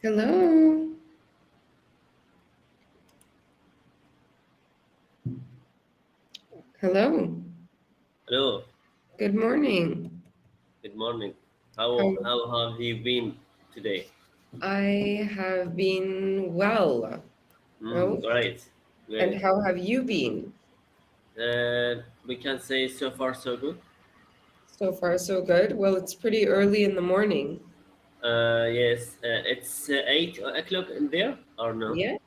Hello. Hello. Hello, Good morning. good morning. How How have you been today? I have been well. Oh, Great, and great. how have you been? We can say so far so good. So far, so good. Well, it's pretty early in the morning. Yes, it's 8 o'clock in there or no? Yeah.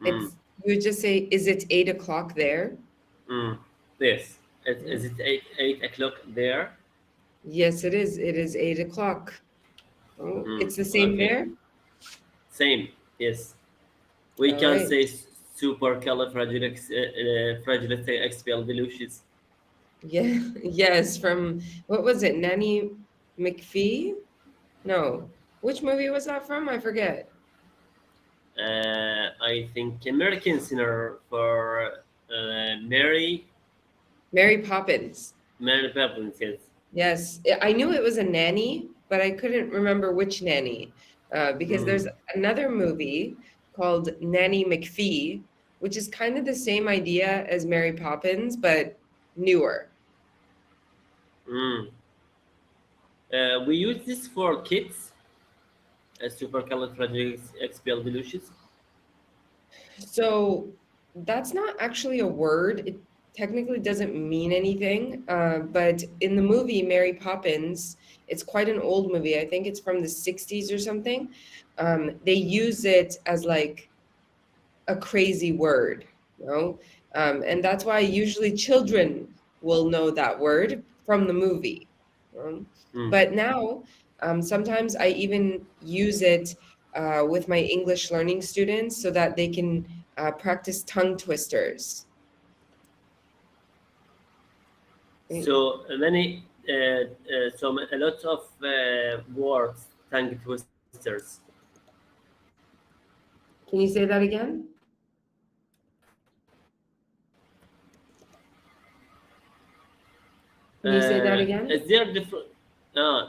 Mm, It's you would just say, is it 8 o'clock there? mm, yes. Is Mm. it eight o'clock there? Yes, it is. It is 8 o'clock. Oh, it's the same Okay, there? same. Yes, we All can right. say supercalifragilisticexpialidocious. Yeah. Yes, from what was it? Nanny McPhee? No. Which movie was that from? I forget. I think American Sinner for Mary Poppins. Mary Poppins. Yes. Yes, I knew it was a nanny, but I couldn't remember which nanny because Mm, there's another movie called Nanny McPhee, which is kind of the same idea as Mary Poppins, but newer. mm. We use this for kids, supercalifragilisticexpialidocious. So that's not actually a word. It technically doesn't mean anything. But in the movie Mary Poppins, it's quite an old movie. I think it's from the 60s or something. They use it as like a crazy word, you know? And that's why usually children will know that word from the movie. Mm. But now, sometimes I even use it with my English learning students so that they can practice tongue twisters. A lot of words, tongue twisters. Can you say that again? Can you say that again? Is there different?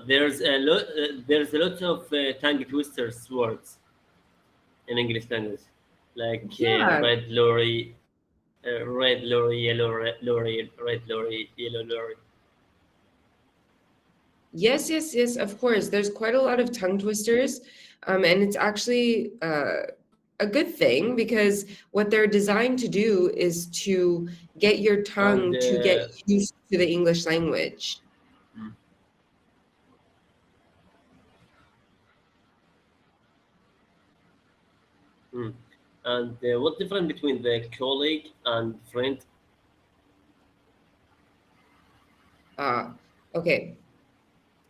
There's a lot of tongue twisters words in English language, like Yeah. red lorry, lorry, red lorry, yellow lorry. Yes, yes, yes, of course. There's quite a lot of tongue twisters. And it's actually a good thing because what they're designed to do is to get your And tongue to get used to the English language. mm, mm. and what difference between the colleague and friend? Ah, okay.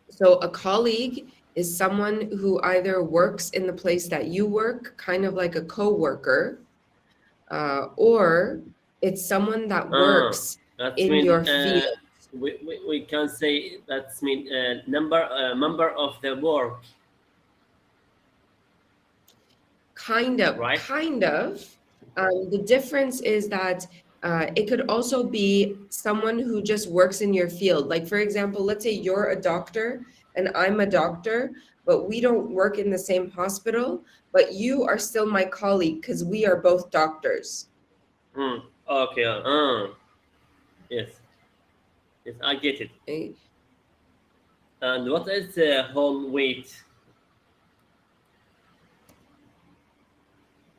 So a colleague is someone who either works in the place that you work, kind of like a coworker, or it's someone that Ah, works that's in mean your field. we can say that's mean member of the work, Kind of, right? kind of. The difference is that it could also be someone who just works in your field. Like, for example, let's say you're a doctor and I'm a doctor, but we don't work in the same hospital, but you are still my colleague because we are both doctors. Okay. Yes, yes, I get it. Okay? And what is whole weight?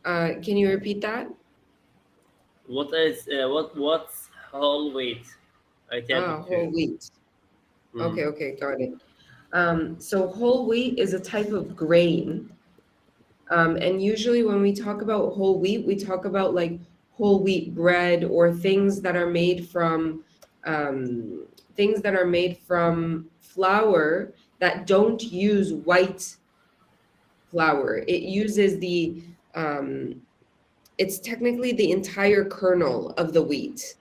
Can you repeat that? What's whole weight? I tell Ah, it to whole you. wheat. Mm. Okay, okay, got it. So whole wheat is a type of grain. And usually when we talk about whole wheat, we talk about like whole wheat bread or um, things that are made from flour that don't use white flour. It uses um, it's technically the entire kernel of the wheat,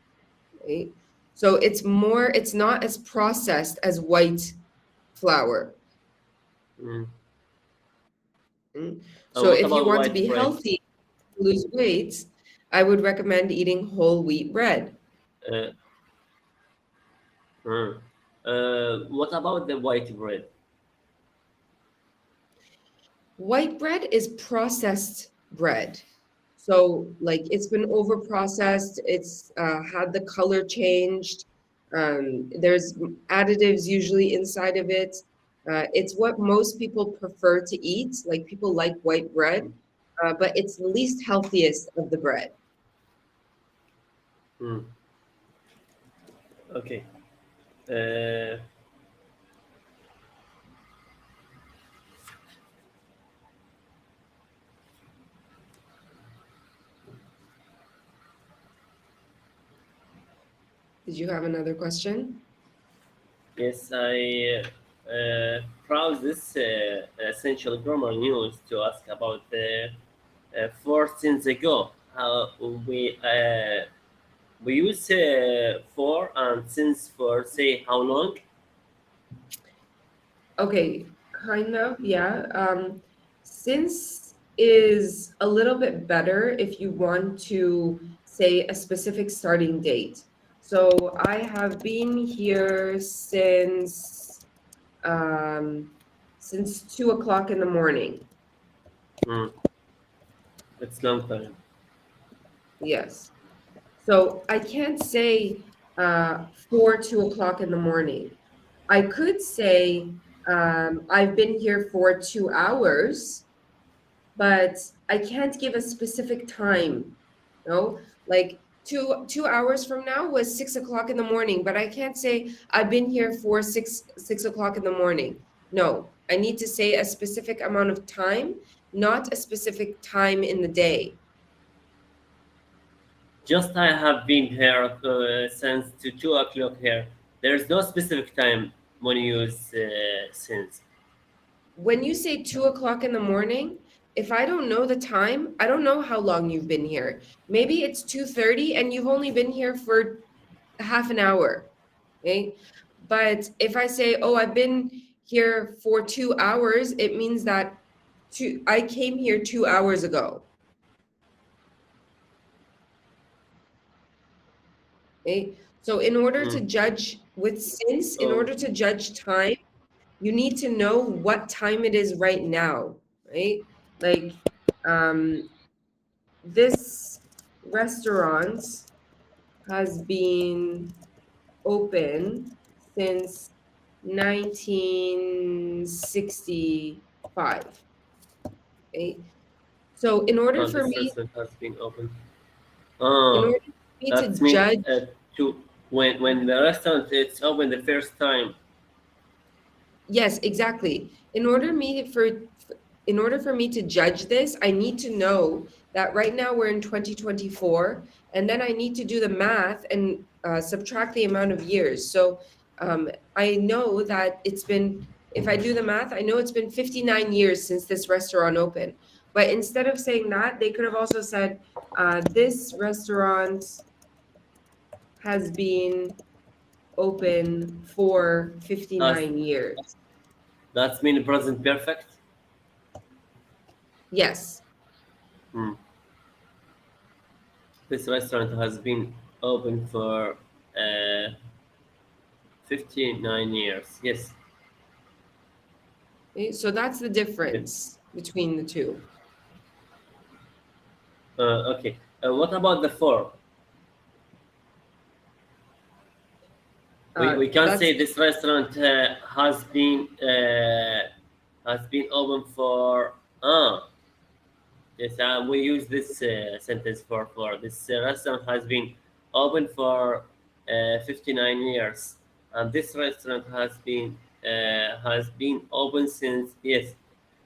right? So it's not as processed as white flour. Mm. Mm. And So what if you about want to white be bread? healthy, lose weight, I would recommend eating whole wheat bread. Uh, what about the white bread? White bread is processed bread. So like it's been over processed, it's had the color changed. There's additives usually inside of it. It's what most people prefer to eat. Like people like white bread, but it's the least healthiest of the bread. Hmm. Okay. Uh, Did you have another question? yes, I browse this essential grammar news to ask about the 14 ago. How we use for and since for say how long? Okay, kind of, yeah. Since is a little bit better if you want to say a specific starting date. So I have been here since 2 o'clock in the morning. Hmm. It's long time. Yes. So I can't say for 2 o'clock in the morning. I could say I've been here for 2 hours, but I can't give a specific time. No, like two hours from now was 6 o'clock in the morning, but I can't say I've been here for six o'clock in the morning. No, I need to say a specific amount of time, not a specific time in the day. Just I have been here since to 2 o'clock here. There's no specific time when you use since. When you say 2 o'clock in the morning, if I don't know the time, I don't know how long you've been here. Maybe it's 2:30 and you've only been here for half an hour. Okay. But if I say, oh, I've been here for 2 hours, it means that I came here 2 hours ago. Okay. So in order to Hmm. judge with since, in Oh, order to judge time, you need to know what time it is right now, right? Like this restaurant has been open since 1965. Okay? So this restaurant has been open. in Oh, order for me to that means judge, to when the restaurant it's open the first time. yes, exactly. In order for me to judge this, I need to know that right now we're in 2024, and then I need to do the math and subtract the amount of years. So I know that if I do the math, I know it's been 59 years since this restaurant opened. But instead of saying that, they could have also said, this restaurant has been open for That's 59 years. that's mean present perfect. Yes. Hmm. This restaurant has been open for 59 years. Yes. Okay, so that's the Okay. difference between the two. Okay. What about the four? We can That's say this restaurant has been open for yes, we use this sentence for this restaurant has been open for 59 years, and this restaurant has been open since yes.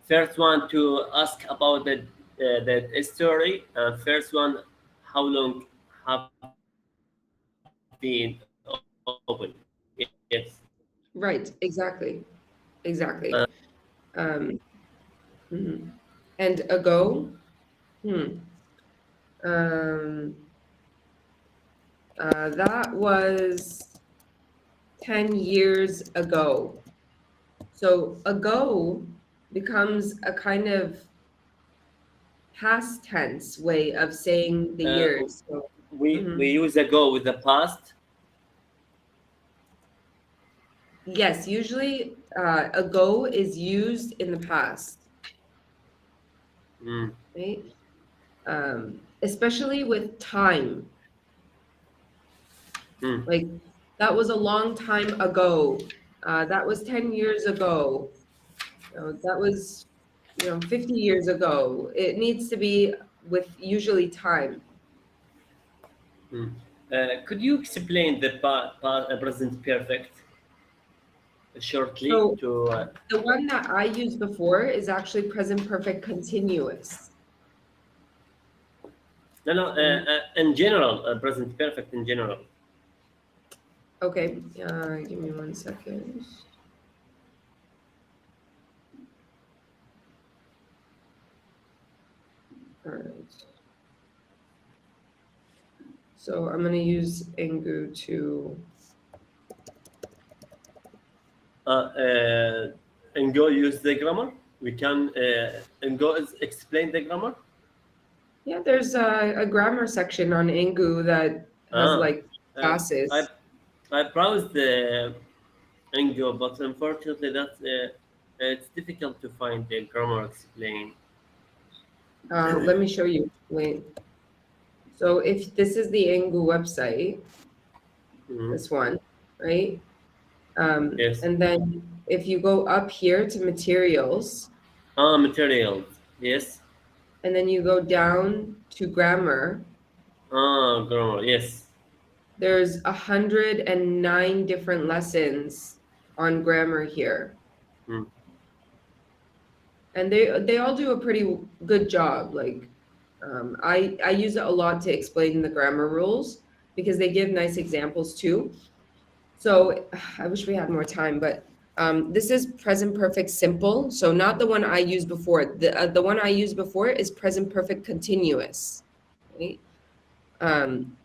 First one to ask about the story, and first one how long have been open. Yes. right. Exactly. Exactly. Uh, Um, mhm. And ago, hmm, um, that was 10 years ago. So ago becomes a kind of past tense way of saying the uh, years. So, we mhm. use ago with the past. Yes, usually ago is used in the past. Mm. right? Especially with time. Mm. Like that was a long time ago. That was 10 years ago. That was 50 years ago. It needs to be with usually time. Mm. Could you explain the present perfect shortly So to the one that I used before is actually present perfect continuous. no, Right? in general, present perfect in general. Okay, give me 1 second. All right. So I'm going to use Engu to. And go use the grammar. We can and go explain the grammar. Yeah, there's a grammar section on Engu that has Ah, like classes. I browsed the Engo, but unfortunately, it's difficult to find the grammar explained. Let me show you. Wait. So if this is the Engu website, Mhm. this one, right? Yes. And then if you go up here to materials, Ah, materials. Yes. and then you go down to grammar, Ah, grammar. Yes. there's 109 different lessons on grammar here. Mm. And they all do a pretty good job. Like I use it a lot to explain the grammar rules because they give nice examples too. So I wish we had more time, but this is present perfect simple. So not the one I used before. The one I used before is present perfect continuous. Right?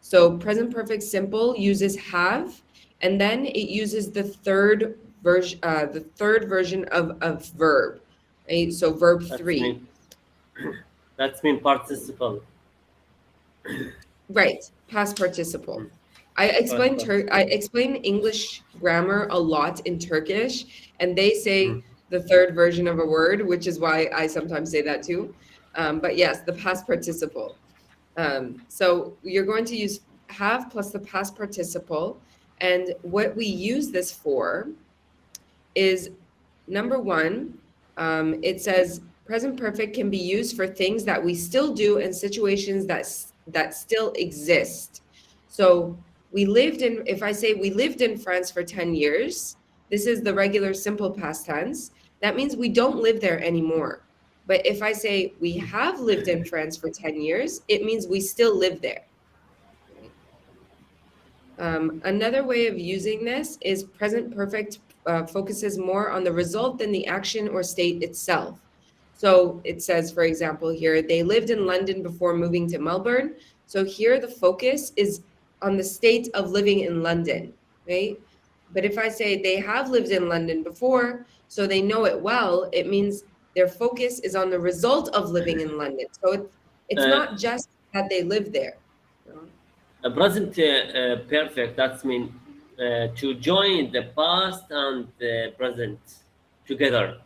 So present perfect simple uses have, and then it uses the third version of verb. Right? So verb That's three. mean. That's mean participle. Right, past participle. Mm. Past I participle. explain English grammar a lot in Turkish, and they Mm. say the third version of a word, which is why I sometimes say that too. But yes, the past participle. So you're going to use have plus the past participle, and what we use this for is number one, it says present perfect can be used for things that we still do and situations that still exist. So if I say we lived in France for 10 years, this is the regular simple past tense. That means we don't live there anymore. But if I say we have lived in France for 10 years, it means we still live there. Right? Another way of using this is present perfect focuses more on the result than the action or state itself. So it says, for example, here, they lived in London before moving to Melbourne. So here the focus is on the state of living in London, right? But if I say they have lived in London before, so they know it well, it means their focus is on the result of living in London. So it's Uh, not just that they live there. You know? present perfect. That's mean to join the past and the present together.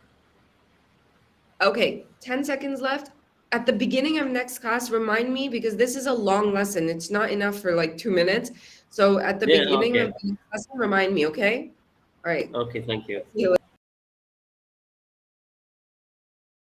Okay, 10 seconds left. At the beginning of next class, remind me because this is a long lesson. It's not enough for like 2 minutes. So at the Yeah. beginning of Okay. the lesson, remind me, okay? All right. Okay. Thank you. See you later.